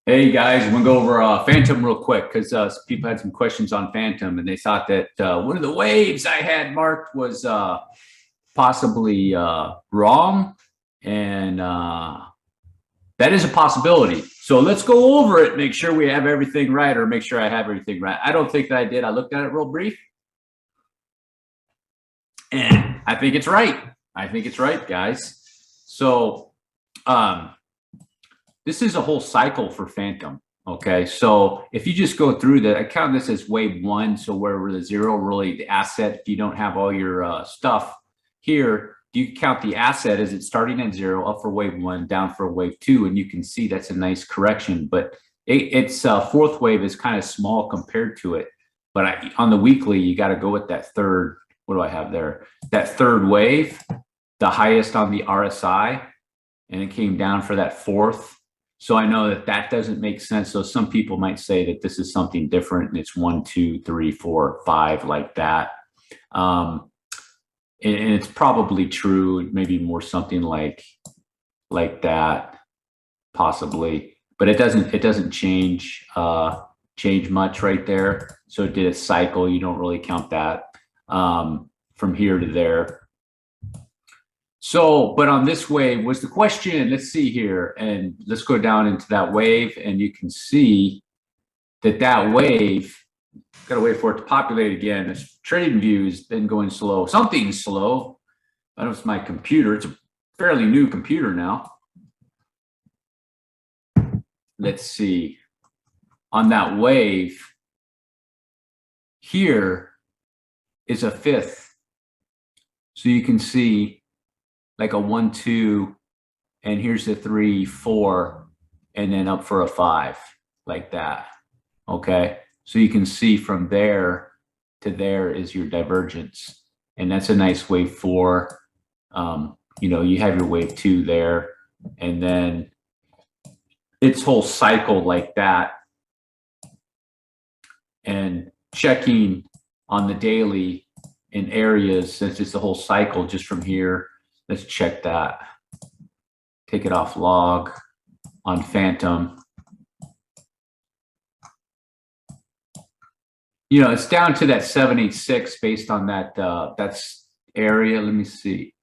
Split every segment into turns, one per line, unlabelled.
Hey guys, I'm gonna go over Fantom real quick because people had some questions on Fantom and they thought that one of the waves I had marked was possibly wrong, and that is a possibility. So let's go over it, make sure we have everything right, or make sure I have everything right. I don't think that I did. I looked at it real brief, and I think it's right. I think it's right, guys. So this is a whole cycle for Fantom. Okay, so if you just go through I count this as wave one. So where the zero really the asset, if you don't have all your stuff here, you count the asset as it's starting at zero, up for wave one, down for wave two, and you can see that's a nice correction. But its fourth wave is kind of small compared to it. But on the weekly, you got to go with that third. What do I have there? That third wave, the highest on the RSI, and it came down for that fourth. So I know that that doesn't make sense. So some people might say that this is something different and it's 1, 2, 3, 4, 5 like that. And it's probably true. Maybe more something like that, possibly. But it doesn't change much right there. So it did a cycle. You don't really count that from here to there. So, but on this wave was the question. Let's see here, and let's go down into that wave, and you can see that that wave, got to wait for it to populate again. This trading view has been going slow. Something's slow. I don't know if it's my computer. It's a fairly new computer now. Let's see. On that wave, here is a fifth. So you can see like a 1, 2, and here's a 3, 4, and then up for a 5, like that. Okay, so you can see from there to there is your divergence, and that's a nice wave 4. You know, you have your wave 2 there, and then its whole cycle like that. And checking on the daily in areas, since it's the whole cycle just from here. Let's check that. Take it off log on Fantom. You know, it's down to that 786 based on that that's area. Let me see.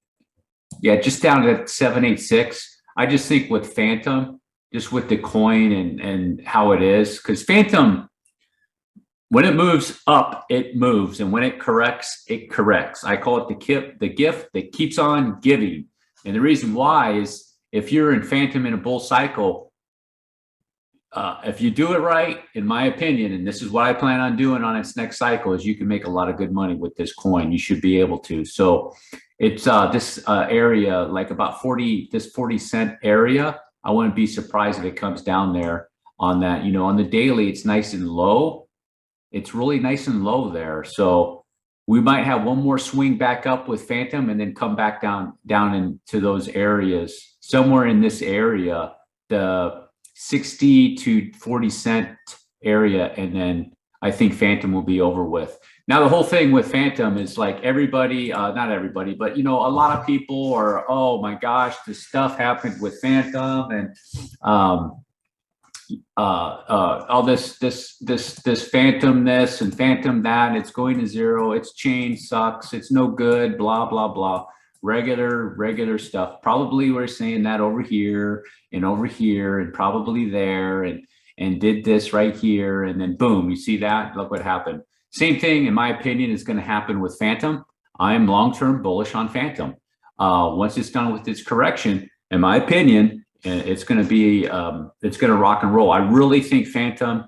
Yeah, just down to that 786. I just think with Fantom, just with the coin and how it is, because Fantom, when it moves up, it moves, and when it corrects, it corrects. I call it the gift that keeps on giving. And the reason why is if you're in Fantom in a bull cycle, if you do it right, in my opinion, and this is what I plan on doing on its next cycle, is you can make a lot of good money with this coin. You should be able to. So it's this area, like about 40 cent area. I wouldn't be surprised if it comes down there on that. You know, on the daily, it's nice and low. It's really nice and low there. So we might have one more swing back up with Fantom and then come back down into those areas. Somewhere in this area, the 60 to 40 cent area, and then I think Fantom will be over with. Now, the whole thing with Fantom is like everybody, not everybody, but, you know, a lot of people are, oh my gosh, this stuff happened with Fantom, and all this Fantom this and Fantom that, and it's going to zero, its chain sucks, it's no good, blah blah blah, regular stuff. Probably we're saying that over here and probably there, and did this right here, and then boom, you see that, look what happened. Same thing, in my opinion, is going to happen with Fantom. I'm long-term bullish on Fantom. Once it's done with its correction, in my opinion, it's going to be, it's going to rock and roll. I really think Fantom,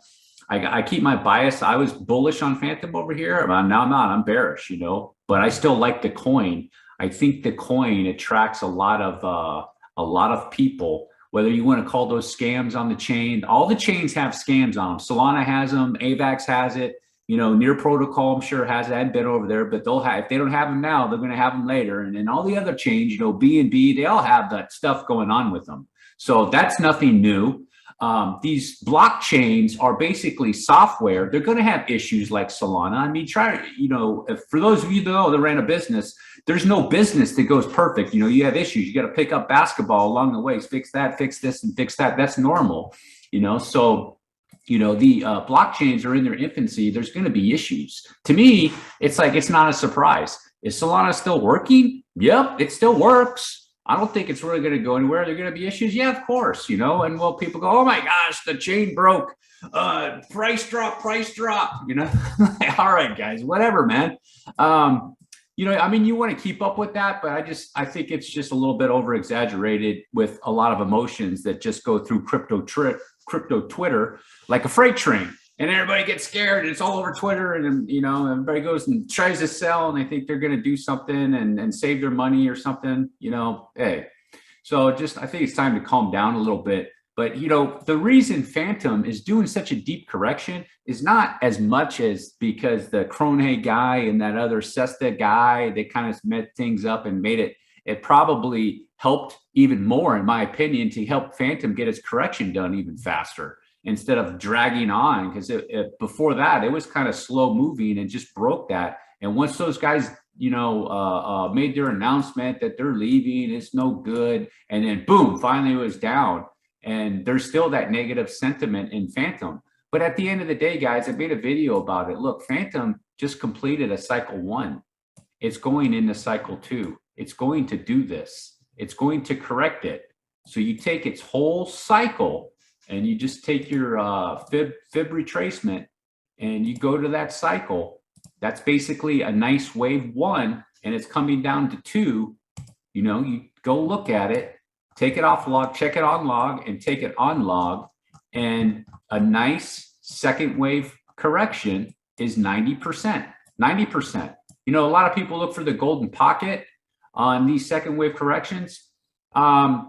I keep my bias. I was bullish on Fantom over here. Now I'm not, I'm bearish, you know, but I still like the coin. I think the coin attracts a lot of people, whether you want to call those scams on the chain. All the chains have scams on them. Solana has them, AVAX has it. You know, Near Protocol, I'm sure, has it. I haven't been over there, but they'll have, if they don't have them now, they're going to have them later. And then all the other chains, you know, BNB, they all have that stuff going on with them. So that's nothing new. These blockchains are basically software. They're going to have issues like Solana. I mean, you know, for those of you that ran a business, there's no business that goes perfect. You know, you have issues. You got to pick up basketball along the way, fix that, fix this, and fix that. That's normal. you know, so, you know, the blockchains are in their infancy. There's going to be issues. To me, it's like, it's not a surprise. Is Solana still working? Yep, it still works. I don't think it's really going to go anywhere. There are going to be issues. Yeah, of course, you know, and well, people go, oh my gosh, the chain broke, price drop, you know, all right, guys, whatever, man. You know, I mean, you want to keep up with that, but I think it's just a little bit over exaggerated with a lot of emotions that just go through crypto Twitter like a freight train. And everybody gets scared, and it's all over Twitter, and you know, everybody goes and tries to sell, and they think they're going to do something and save their money or something, you know. Hey, so just, I think it's time to calm down a little bit. But you know, the reason Fantom is doing such a deep correction is not as much as because the Krone guy and that other Sesta guy, they kind of met things up and made it. It probably helped even more, in my opinion, to help Fantom get its correction done even faster, instead of dragging on, because before that, it was kind of slow moving and just broke that. And once those guys, you know, made their announcement that they're leaving, it's no good. And then boom, finally it was down. And there's still that negative sentiment in Fantom. But at the end of the day, guys, I made a video about it. Look, Fantom just completed a cycle 1. It's going into cycle 2. It's going to do this. It's going to correct it. So you take its whole cycle, and you just take your fib retracement and you go to that cycle. That's basically a nice wave 1, and it's coming down to 2. You know, you go look at it, take it off log, check it on log, and take it on log. And a nice second wave correction is 90%. 90%. You know, a lot of people look for the golden pocket on these second wave corrections.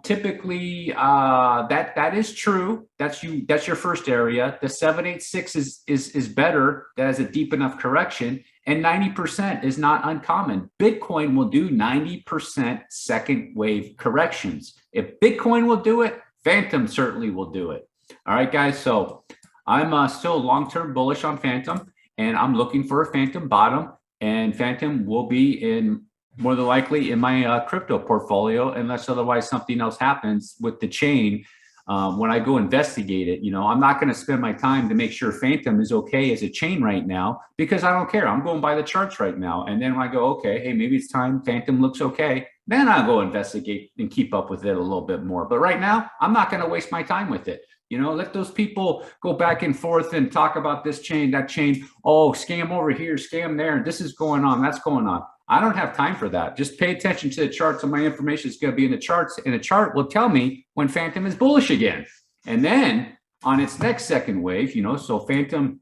Typically, that is true. That's your first area. The 786 is better. That has a deep enough correction, and 90% is not uncommon. Bitcoin will do 90% second wave corrections. If Bitcoin will do it, Fantom certainly will do it. All right, guys. So I'm still long-term bullish on Fantom, and I'm looking for a Fantom bottom, and Fantom will be in, more than likely, in my crypto portfolio, unless otherwise something else happens with the chain. When I go investigate it, you know, I'm not going to spend my time to make sure Fantom is okay as a chain right now, because I don't care. I'm going by the charts right now. And then when I go, okay, hey, maybe it's time, Fantom looks okay, then I'll go investigate and keep up with it a little bit more. But right now, I'm not going to waste my time with it. You know, let those people go back and forth and talk about this chain, that chain. Oh, scam over here, scam there. This is going on, that's going on. I don't have time for that. Just pay attention to the charts, and my information is going to be in the charts, and the chart will tell me when Fantom is bullish again. And then on its next second wave, you know, so Fantom,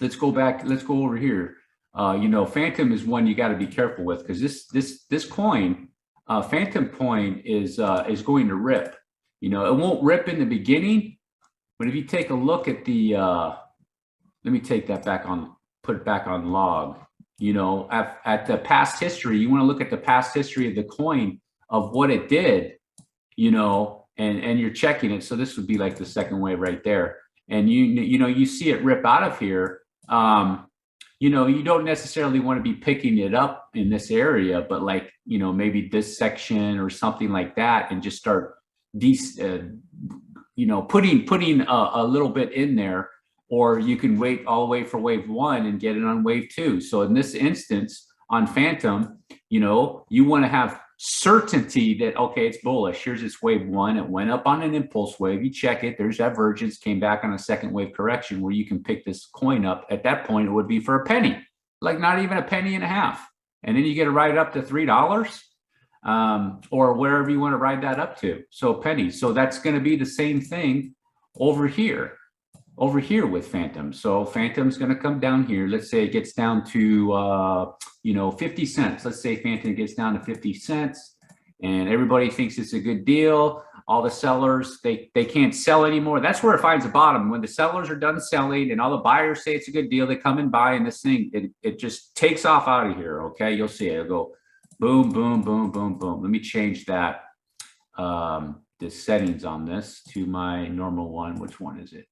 let's go back, let's go over here. You know, Fantom is one you got to be careful with, because this coin, Fantom coin is going to rip. You know, it won't rip in the beginning, but if you take a look at the, let me take that back on, put it back on log. You know, at the past history, you want to look at the past history of the coin, of what it did, you know, and you're checking it. So this would be like the second wave right there. And you know, you see it rip out of here. You know, you don't necessarily want to be picking it up in this area, but like, you know, maybe this section or something like that, and just start, you know, putting a little bit in there. Or you can wait all the way for wave 1 and get it on wave 2. So in this instance, on Fantom, you know, you want to have certainty that, okay, it's bullish. Here's its wave 1. It went up on an impulse wave. You check it. There's divergence, came back on a second wave correction where you can pick this coin up. At that point, it would be for a penny, like not even a penny and a half. And then you get to ride it up to $3 or wherever you want to ride that up to. So pennies. So that's going to be the same thing over here with Fantom. So Fantom's going to come down here. Let's say it gets down to, you know, 50 cents. Let's say Fantom gets down to 50 cents and everybody thinks it's a good deal. All the sellers, they can't sell anymore. That's where it finds a bottom. When the sellers are done selling and all the buyers say it's a good deal, they come and buy, and this thing, it just takes off out of here. Okay. You'll see it. It'll go boom, boom, boom, boom, boom. Let me change that, the settings on this to my normal one. Which one is it?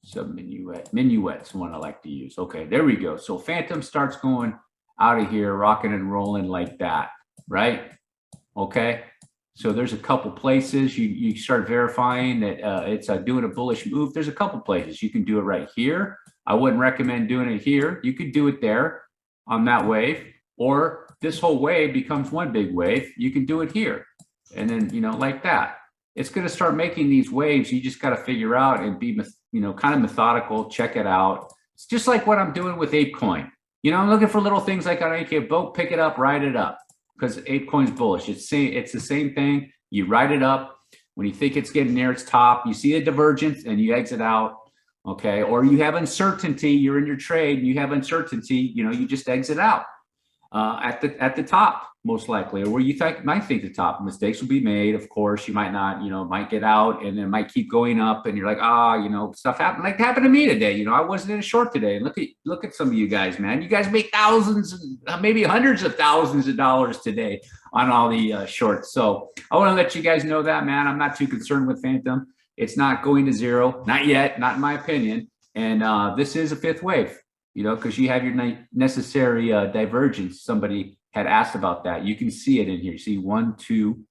Sub minuet's the one I like to use. Okay, there we go. So Fantom starts going out of here, rocking and rolling like that, right? Okay, So there's a couple places you start verifying that it's doing a bullish move. There's a couple places you can do it right here. I wouldn't recommend doing it here. You could do it there on that wave, or this whole wave becomes one big wave. You can do it here, and then like that. It's going to start making these waves. You just got to figure out and be kind of methodical. Check it out. It's just like what I'm doing with ApeCoin. I'm looking for little things like on AK boat, pick it up, ride it up, because ApeCoin's bullish. It's the same thing. You ride it up when you think it's getting near its top. You see a divergence and you exit out. Okay, or you have uncertainty. You're in your trade and you have uncertainty. You just exit out at the top, most likely, or where you might think the top. Mistakes will be made, of course. You might not, might get out, and then might keep going up, and you're like, stuff happened. Like happened to me today. I wasn't in a short today. And look at some of you guys, man. You guys make thousands, maybe hundreds of thousands of dollars today on all the shorts. So I want to let you guys know that, man. I'm not too concerned with Fantom. It's not going to zero, not yet, not in my opinion. And this is a fifth wave, because you have your necessary divergence. Somebody had asked about that. You can see it in here. See 1, 2,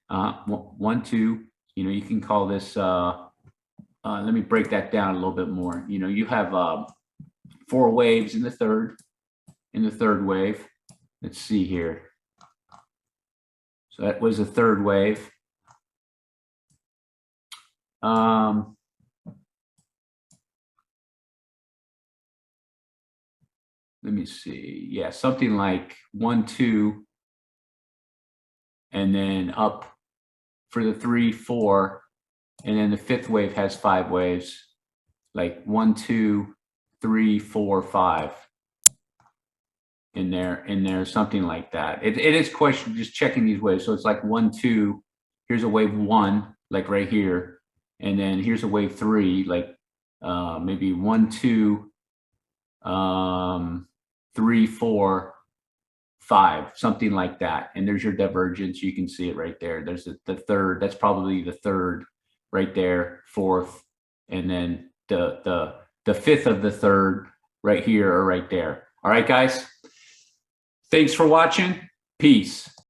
1, 2. You can call this. Let me break that down a little bit more. You have 4 waves in the third. In the third wave, let's see here. So that was the third wave. Let me see. Yeah, something like 1, 2, and then up for the 3, 4, and then the fifth wave has 5 waves, like 1, 2, 3, 4, 5 in there, something like that. It is question just checking these waves. So it's like 1, 2. Here's a wave 1, like right here. And then here's a wave 3, like maybe 1, 2, 3, 4, 5, something like that. And there's your divergence. You can see it right there. There's the third. That's probably the third right there, fourth, and then the fifth of the third right here or right there. All right, guys. Thanks for watching. Peace.